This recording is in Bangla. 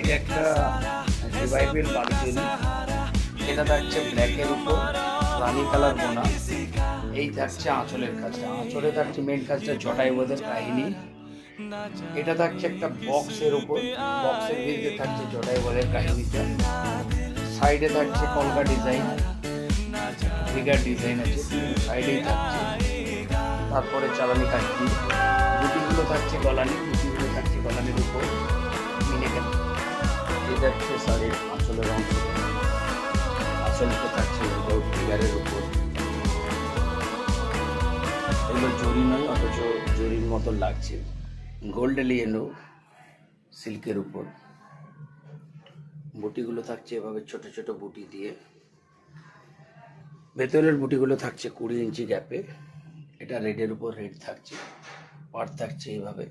এটা একটা রিভাইভেল বালকনি। এটা থাকছে ব্ল্যাকের উপর রানি কালার বোনা। এই থাকছে আঁচলের কাজটা, আঁচলে থাকছে মেন কাজটা জটায়ুদের কাহিনী। এটা থাকছে একটা বক্সের উপর, বক্সের ভিতরে থাকছে জটায়ুদের কাহিনীটা। সাইডে থাকছে কলকা ডিজাইন, ফিগার ডিজাইন আছে, সাইডেই থাকছে। তারপরে চালানি কাহিনী, বুটিগুলো থাকছে গলানি, বুটিগুলো থাকছে গলানির উপর মিনেকেন। এটা হচ্ছে শাড়ির আঁচলের অংশ, আঁচলটা থাকছে ফিগারের উপর। এগুলো জরি নয়, অথচ জরির মতো লাগছে। গোল্ড এলিয়েনো সিল্কের উপর, বুটিগুলো থাকছে এভাবে ছোট ছোট বুটি দিয়ে। ভেতরের বুটিগুলো থাকছে 20 ইঞ্চি গ্যাপে। এটা রেডের উপর রেড থাকছে, পাড় থাকছে এইভাবে।